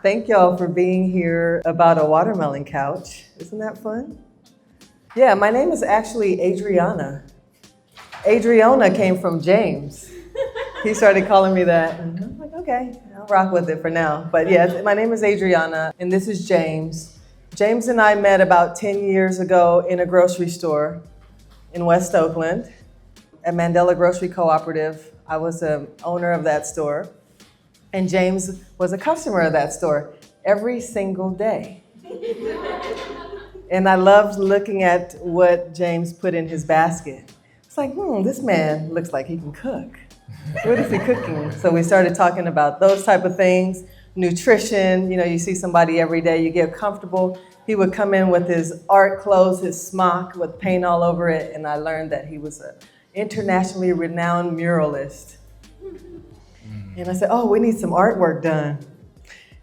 Thank y'all for being here about a watermelon couch. Isn't that fun? Yeah, my name is actually Adrionna. Adrionna came from James. He started calling me that, and I'm like, okay, I'll rock with it for now. But yeah, my name is Adrionna, and this is James. James and I met about 10 years ago in a grocery store in West Oakland at Mandela Grocery Cooperative. I was the owner of that store, and James was a customer of that store every single day. And I loved looking at what James put in his basket. It's like, this man looks like he can cook. What is he cooking? So we started talking about those type of things, nutrition. You know, you see somebody every day, you get comfortable. He would come in with his art clothes, his smock with paint all over it, and I learned that he was an internationally renowned muralist. And I said, we need some artwork done.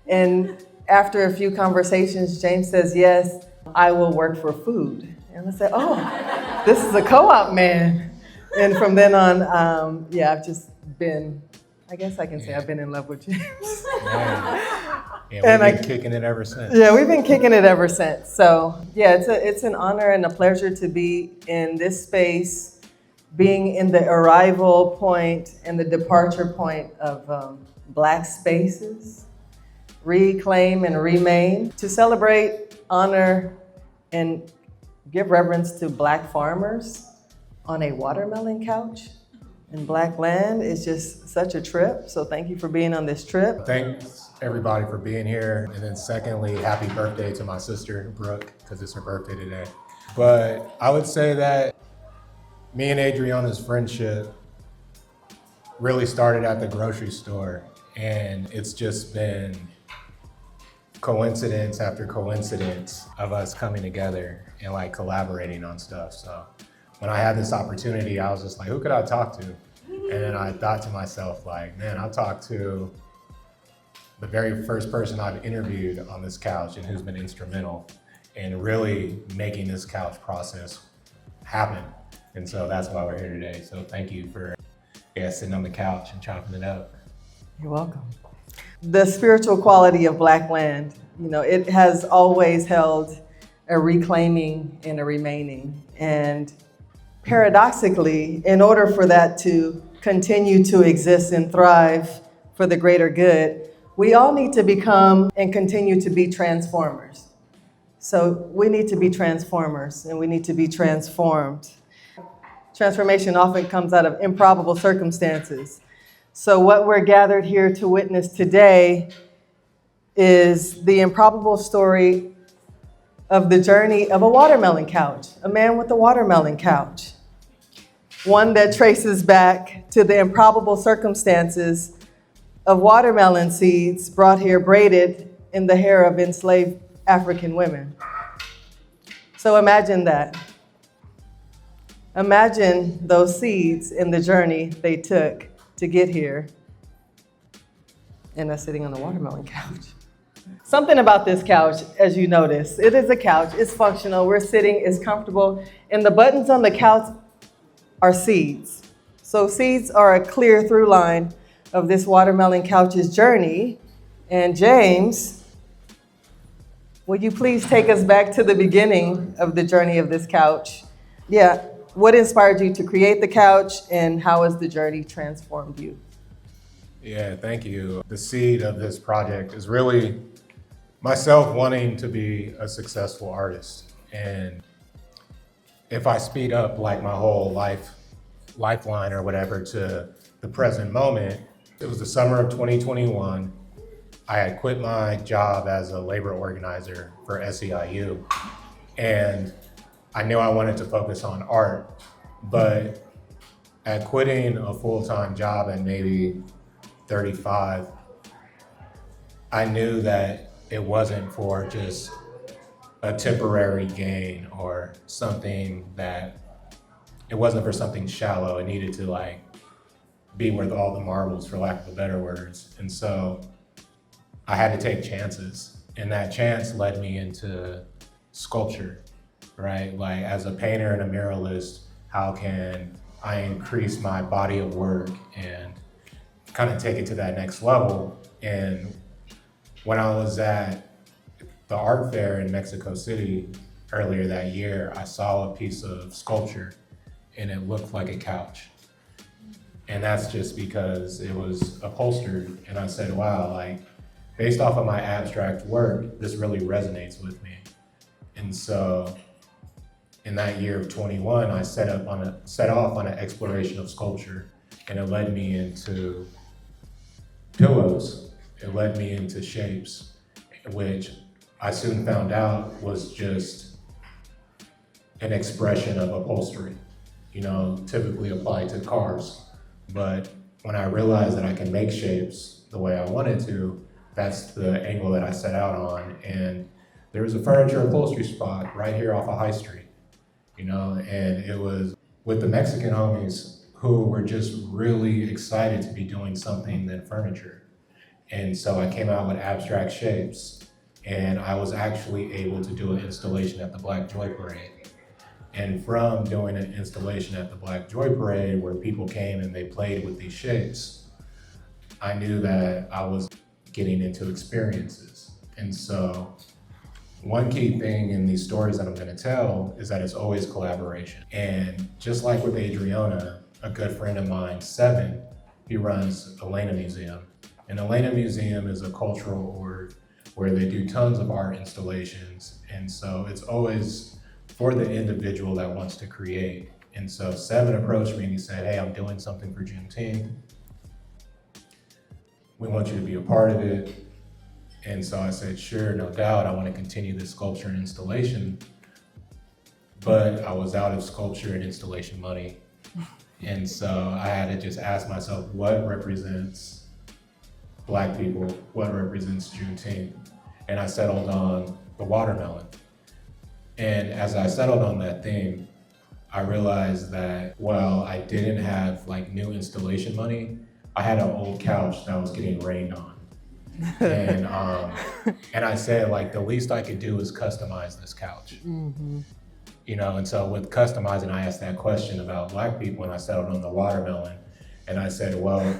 And after a few conversations, James says, yes, I will work for food. And I said, this is a co-op man. And from then on, I've just been, I guess I can say I've been in love with James. Yeah, we've been kicking it ever since. Yeah, we've been kicking it ever since. So yeah, it's an honor and a pleasure to be in this space, being in the arrival point and the departure point of Black spaces, reclaim and remain, to celebrate, honor, and give reverence to Black farmers on a watermelon couch in Black land. Is just such a trip. So thank you for being on this trip. Thanks everybody for being here. And then secondly, happy birthday to my sister, Brooke, because it's her birthday today. But I would say that me and Adriana's friendship really started at the grocery store. And it's just been coincidence after coincidence of us coming together and like collaborating on stuff. So when I had this opportunity, I was just like, who could I talk to? And then I thought to myself, like, man, I'll talk to the very first person I've interviewed on this couch and who's been instrumental in really making this couch process happen. And so that's why we're here today. So thank you for sitting on the couch and chopping it up. You're welcome. The spiritual quality of Black land, it has always held a reclaiming and a remaining. And paradoxically, in order for that to continue to exist and thrive for the greater good, we all need to become and continue to be transformers. So we need to be transformers and we need to be transformed. Transformation often comes out of improbable circumstances. So what we're gathered here to witness today is the improbable story of the journey of a watermelon couch, a man with a watermelon couch. One that traces back to the improbable circumstances of watermelon seeds brought here braided in the hair of enslaved African women. So imagine that. Imagine those seeds in the journey they took to get here, and us sitting on a watermelon couch. Something about this couch, as you notice, it is a couch, it's functional, we're sitting, it's comfortable, and the buttons on the couch are seeds. So seeds are a clear through line of this watermelon couch's journey. And James, will you please take us back to the beginning of the journey of this couch? Yeah, what inspired you to create the couch and how has the journey transformed you? Yeah, thank you. The seed of this project is really myself wanting to be a successful artist. And if I speed up like my whole lifeline or whatever to the present moment, it was the summer of 2021. I had quit my job as a labor organizer for SEIU. And I knew I wanted to focus on art, but at quitting a full-time job at maybe 35, I knew that it wasn't for just a temporary gain or something that, it wasn't for something shallow. It needed to be worth all the marbles, for lack of better words. And so I had to take chances, and that chance led me into sculpture, right? Like as a painter and a muralist, how can I increase my body of work and kind of take it to that next level? And When I was at the art fair in Mexico City earlier that year, I saw a piece of sculpture and it looked like a couch. And that's just because it was upholstered. And I said, wow, like based off of my abstract work, this really resonates with me. And so in that year of 21, I set off on an exploration of sculpture, and it led me into pillows. It led me into shapes, which I soon found out was just an expression of upholstery, typically applied to cars. But when I realized that I can make shapes the way I wanted to, that's the angle that I set out on. And there was a furniture upholstery spot right here off of High Street, and it was with the Mexican homies who were just really excited to be doing something than furniture. And so I came out with abstract shapes, and I was actually able to do an installation at the Black Joy Parade. And from doing an installation at the Black Joy Parade where people came and they played with these shapes, I knew that I was getting into experiences. And so one key thing in these stories that I'm gonna tell is that it's always collaboration. And just like with Adrionna, a good friend of mine, Seven, he runs Elena Museum. And Elena Museum is a cultural org where they do tons of art installations. And so it's always for the individual that wants to create. And so Seven approached me and he said, hey, I'm doing something for Juneteenth. We want you to be a part of it. And so I said, sure, no doubt, I want to continue this sculpture and installation. But I was out of sculpture and installation money. And so I had to just ask myself, what represents Black people? What represents Juneteenth? And I settled on the watermelon. And as I settled on that theme, I realized that while I didn't have new installation money, I had an old couch that was getting rained on. And I said, the least I could do is customize this couch. Mm-hmm. And so with customizing, I asked that question about Black people, and I settled on the watermelon. And I said, well,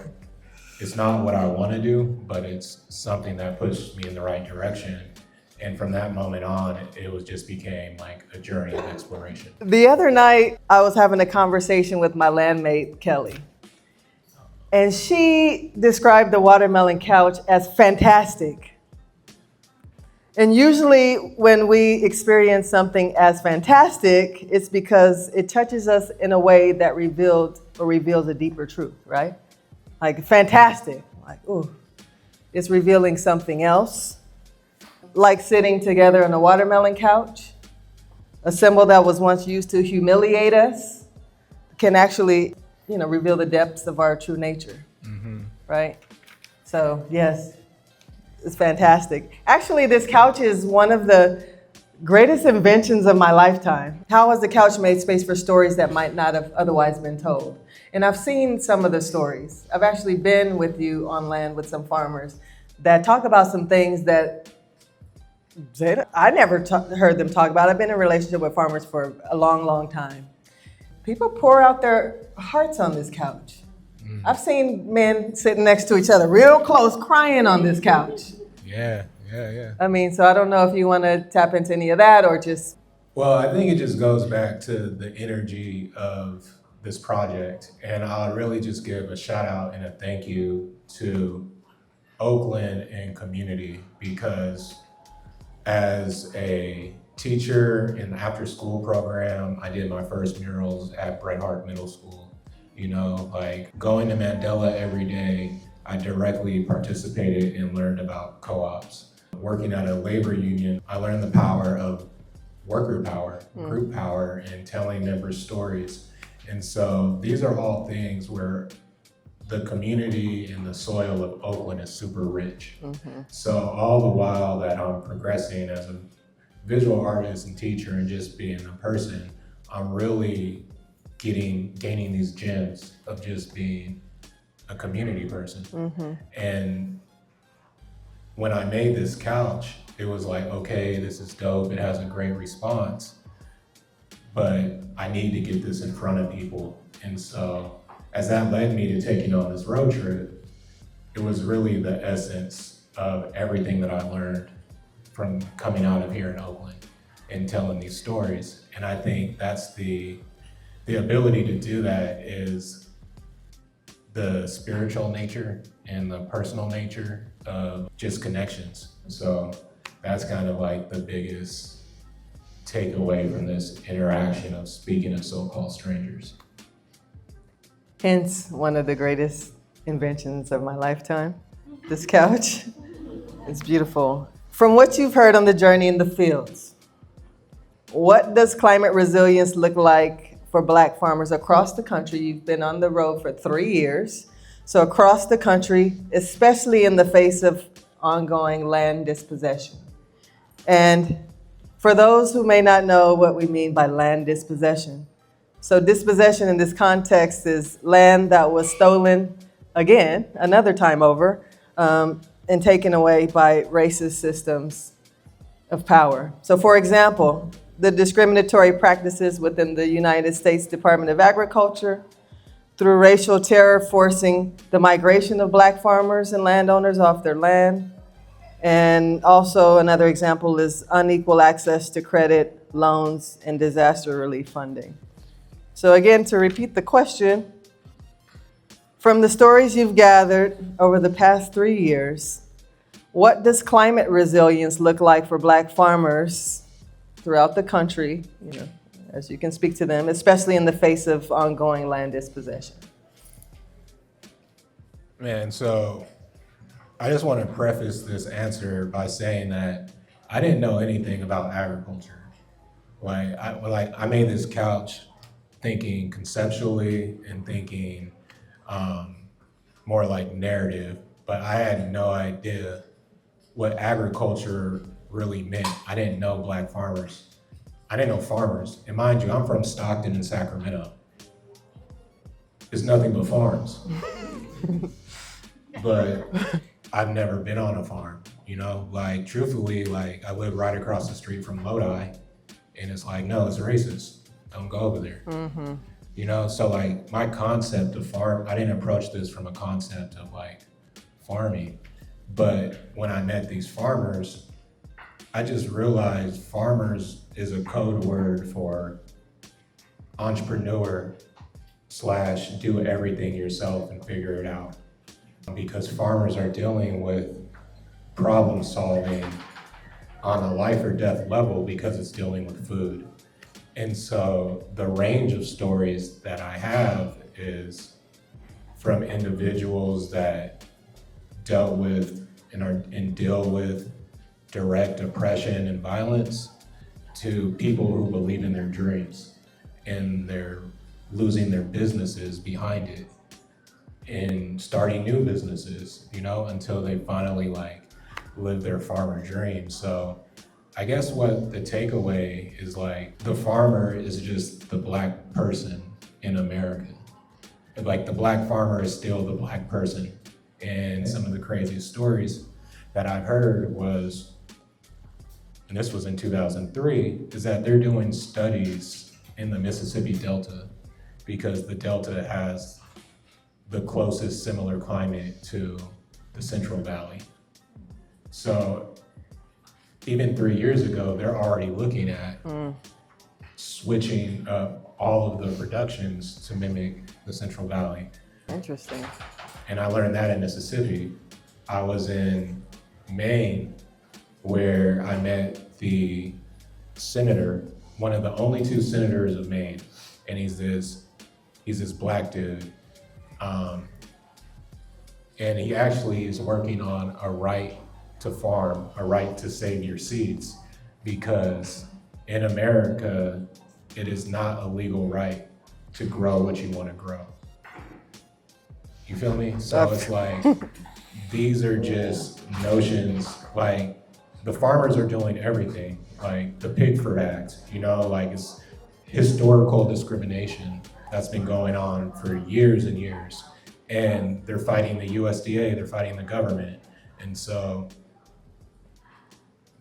it's not what I want to do, but it's something that pushed me in the right direction. And from that moment on, it was just became a journey of exploration. The other night, I was having a conversation with my landmate, Kelly. And she described the watermelon couch as fantastic. And usually when we experience something as fantastic, it's because it touches us in a way that reveals a deeper truth, right? Fantastic, ooh, it's revealing something else. Like sitting together on a watermelon couch, a symbol that was once used to humiliate us, can actually, reveal the depths of our true nature, mm-hmm. Right? So yes, it's fantastic. Actually, this couch is one of the greatest inventions of my lifetime. How has the couch made space for stories that might not have otherwise been told? And I've seen some of the stories. I've actually been with you on land with some farmers that talk about some things that I never heard them talk about. I've been in a relationship with farmers for a long, long time. People pour out their hearts on this couch. Mm. I've seen men sitting next to each other real close crying on this couch. Yeah. So I don't know if you want to tap into any of that or just... Well, I think it just goes back to the energy of this project. And I'll really just give a shout out and a thank you to Oakland and community, because as a teacher in the after school program, I did my first murals at Bret Harte Middle School. Going to Mandela every day, I directly participated and learned about co-ops. Working at a labor union, I learned the power of worker power, group power, and telling members stories. And so these are all things where the community and the soil of Oakland is super rich. Mm-hmm. So all the while that I'm progressing as a visual artist and teacher and just being a person, I'm really gaining these gems of just being a community person. Mm-hmm. And when I made this couch, it was okay, this is dope, it has a great response, but I need to get this in front of people. And so as that led me to taking on this road trip, it was really the essence of everything that I learned from coming out of here in Oakland and telling these stories. And I think that's the ability to do that is the spiritual nature and the personal nature of just connections. So that's kind of like the biggest takeaway from this interaction of speaking to so-called strangers. Hence, one of the greatest inventions of my lifetime, this couch. It's beautiful. From what you've heard on the journey in the fields, what does climate resilience look like for Black farmers across the country? You've been on the road for 3 years. So across the country, especially in the face of ongoing land dispossession. And for those who may not know what we mean by land dispossession, so dispossession in this context is land that was stolen again, another time over, and taken away by racist systems of power. So for example, the discriminatory practices within the United States Department of Agriculture through racial terror forcing the migration of Black farmers and landowners off their land. And also another example is unequal access to credit, loans, and disaster relief funding. So again, to repeat the question, from the stories you've gathered over the past 3 years, what does climate resilience look like for Black farmers throughout the country, as you can speak to them, especially in the face of ongoing land dispossession? Man, so I just want to preface this answer by saying that I didn't know anything about agriculture. I made this couch thinking conceptually and thinking more like narrative, but I had no idea what agriculture really meant. I didn't know Black farmers. I didn't know farmers. And mind you, I'm from Stockton in Sacramento. It's nothing but farms. But I've never been on a farm, truthfully, I live right across the street from Lodi, and it's no, it's racist. Don't go over there. Mm-hmm. So my concept of farm, I didn't approach this from a concept of farming, but when I met these farmers, I just realized farmers is a code word for entrepreneur / do everything yourself and figure it out. Because farmers are dealing with problem solving on a life or death level because it's dealing with food. And so the range of stories that I have is from individuals that dealt with and deal with direct oppression and violence to people who believe in their dreams and they're losing their businesses behind it and starting new businesses, until they finally live their farmer dream. So I guess what the takeaway is the farmer is just the Black person in America. The Black farmer is still the Black person. And some of the craziest stories that I've heard was, and this was in 2003, is that they're doing studies in the Mississippi Delta because the Delta has the closest similar climate to the Central Valley. So even 3 years ago, they're already looking at switching up all of the productions to mimic the Central Valley. Interesting. And I learned that in Mississippi. I was in Maine where I met the senator, one of the only 2 senators of Maine. And he's this Black dude. And he actually is working on a right to farm, a right to save your seeds, because in America, it is not a legal right to grow what you want to grow. You feel me? So it's these are just notions, the farmers are doing everything, the Pigford Act, it's historical discrimination that's been going on for years and years. And they're fighting the USDA, they're fighting the government. And so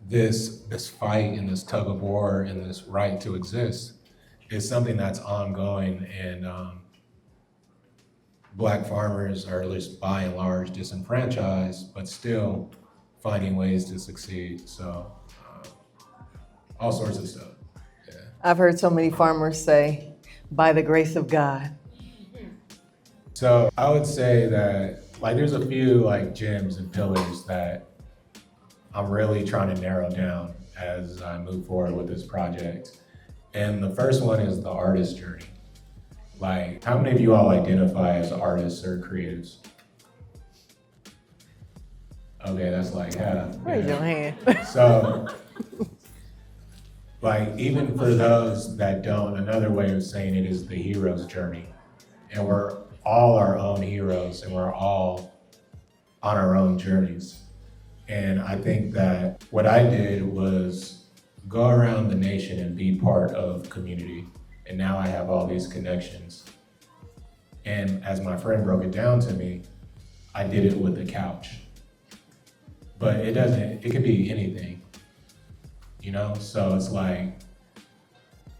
this fight and this tug of war and this right to exist is something that's ongoing, and Black farmers are, at least by and large, disenfranchised, but still finding ways to succeed. So all sorts of stuff. Yeah. I've heard so many farmers say, by the grace of God. So I would say that like there's a few like gems and pillars that I'm really trying to narrow down as I move forward with this project. And the first one is the artist journey. Like, how many of you all identify as artists or creatives? Okay, that's like half. Raise your hand. So, like, even for those that don't, another way of saying it is the hero's journey. And we're all our own heroes and we're all on our own journeys. And I think that what I did was go around the nation and be part of community. And now I have all these connections. And as my friend broke it down to me, I did it with the couch. But it could be anything, you know? So it's like,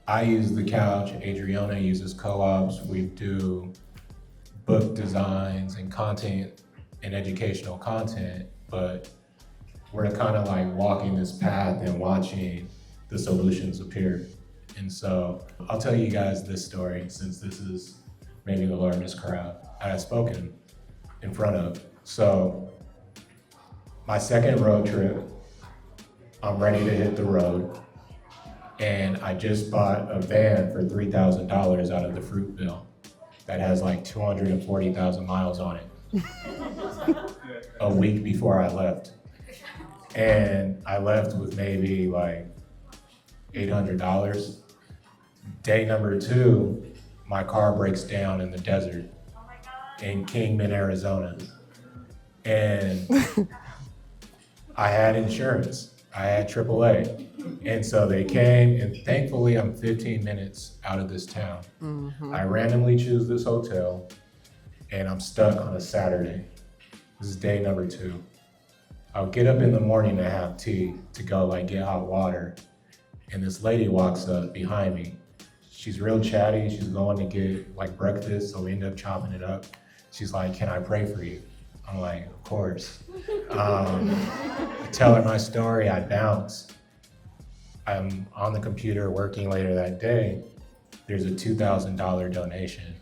I use the couch, Adrionna uses co-ops, we do book designs and content and educational content, but we're kind of like walking this path and watching the solutions appear. And so I'll tell you guys this story since this is maybe the largest crowd I've spoken in front of. So my second road trip, I'm ready to hit the road. And I just bought a van for $3,000 out of the Fruitville that has like 240,000 miles on it a week before I left. And I left with maybe like $800. Day number 2, my car breaks down in the desert in Kingman, Arizona. And I had insurance, I had AAA. And so they came, and thankfully I'm 15 minutes out of this town. Mm-hmm. I randomly choose this hotel, and I'm stuck on a Saturday. This is day number 2. I'll get up in the morning to have tea, to go like get hot water. And this lady walks up behind me. She's real chatty. She's going to get like breakfast, so we end up chopping it up. She's like, "Can I pray for you?" I'm like, "Of course." I tell her my story, I bounce. I'm on the computer working later that day. There's a $2,000 donation.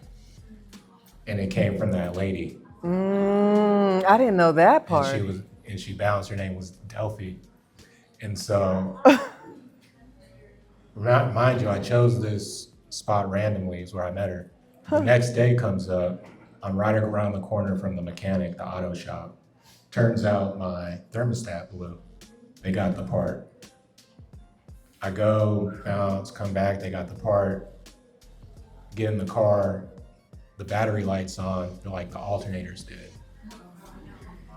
And it came from that lady. I didn't know that part. And she bounced, her name was Delphi. And so, mind you, I chose this spot randomly, is where I met her. The next day comes up, I'm right around the corner from the mechanic, the auto shop. Turns out my thermostat blew. They got the part. I go, bounce, come back, they got the part. Get in the car, the battery light's on, like the alternator's dead.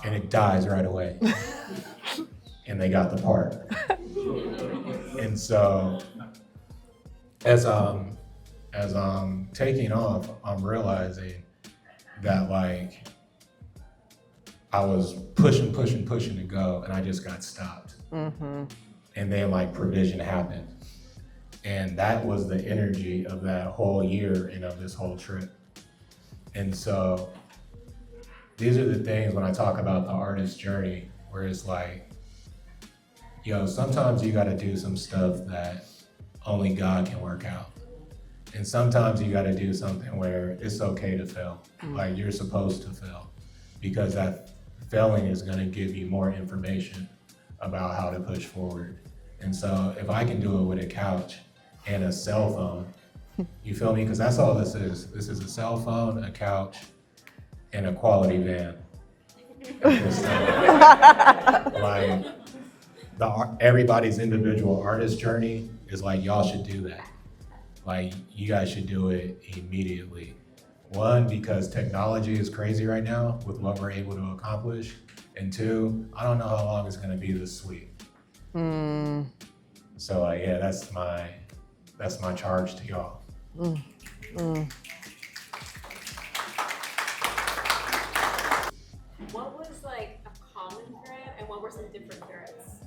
And it dies right away. And they got the part. And so, as I'm taking off, I'm realizing that like, I was pushing to go, and I just got stopped. Mm-hmm. And then like provision happened. And that was the energy of that whole year and of this whole trip. And so these are the things when I talk about the artist's journey, where it's like, yo, sometimes you gotta do some stuff that only God can work out. And sometimes you gotta do something where it's okay to fail. Like you're supposed to fail, because that failing is gonna give you more information about how to push forward. And so if I can do it with a couch and a cell phone, you feel me? Because that's all this is. This is a cell phone, a couch, and a quality van. Like everybody's individual artist journey is like, y'all should do that. Like you guys should do it immediately. One, because technology is crazy right now with what we're able to accomplish. And 2, I don't know how long it's gonna be this sweet. So yeah, that's my charge to y'all. What was like a common thread, and what were some different threads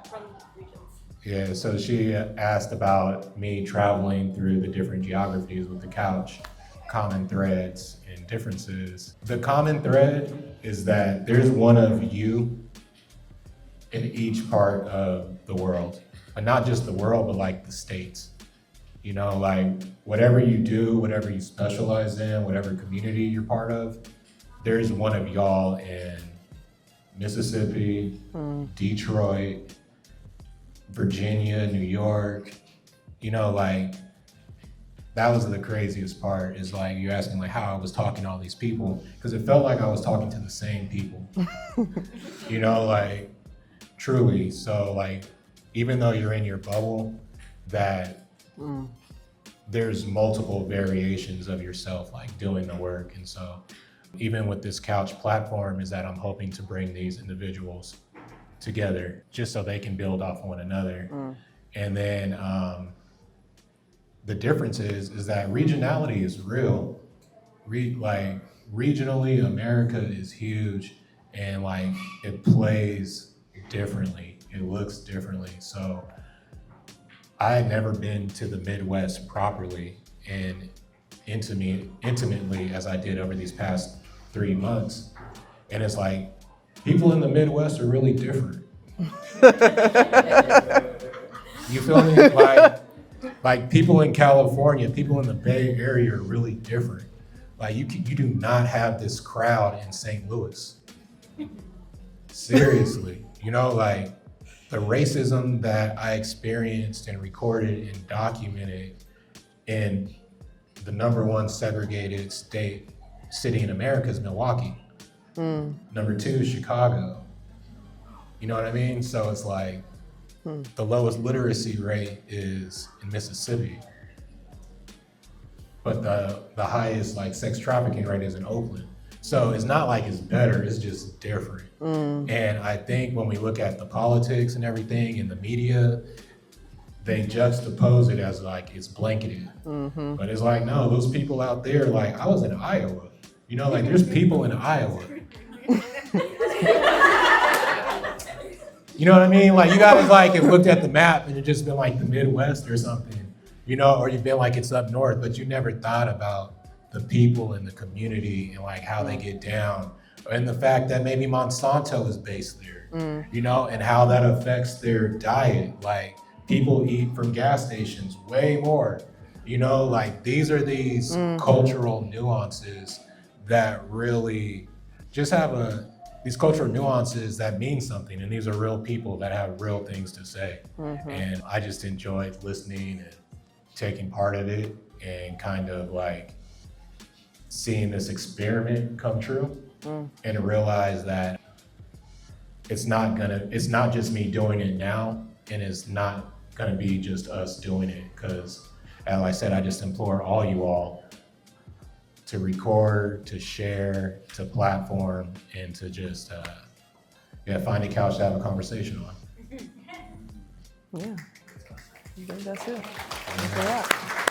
from regions? Yeah, so she asked about me traveling through the different geographies with the couch, common threads and differences. The common thread is that there's one of you in each part of the world, but not just the world, but like the states. You know, like whatever you do, whatever you specialize in, whatever community you're part of, there's one of y'all in Mississippi, Detroit, Virginia, New York. You know, like that was the craziest part, is like you asking like how I was talking to all these people, because it felt like I was talking to the same people. You know, like truly. So like even though you're in your bubble, that there's multiple variations of yourself like doing the work. And so even with this couch platform is that I'm hoping to bring these individuals together just so they can build off one another. And then the difference is that regionality is real. Like regionally, America is huge, and like it plays differently. It looks differently. So I had never been to the Midwest properly and intimately as I did over these past 3 months. And it's like, people in the Midwest are really different. You feel me? Like people in California, people in the Bay Area are really different. Like you do not have this crowd in St. Louis. Seriously, you know, like the racism that I experienced and recorded and documented in the #1 segregated city in America is Milwaukee. #2 is Chicago. You know what I mean? So it's like the lowest literacy rate is in Mississippi, but the highest like sex trafficking rate is in Oakland. So it's not like it's better, it's just different. And I think when we look at the politics and everything in the media, they juxtapose it as like it's blanketed. But it's like, no, those people out there, like I was in Iowa, you know, like there's people in Iowa. You know what I mean? Like you guys like have looked at the map and it just been like the Midwest or something, you know, or you've been like it's up north, but you never thought about the people in the community and like how they get down, and the fact that maybe Monsanto is based there, you know, and how that affects their diet. Like people eat from gas stations way more, you know, like these are these cultural nuances that really just have these cultural nuances that mean something, and these are real people that have real things to say. And I just enjoyed listening and taking part of it and kind of like seeing this experiment come true and realize that it's not just me doing it now, and it's not gonna be just us doing it, because as I said, I just implore all you all to record, to share, to platform, and to just find a couch to have a conversation on. Yeah, I think that's it. That's a wrap.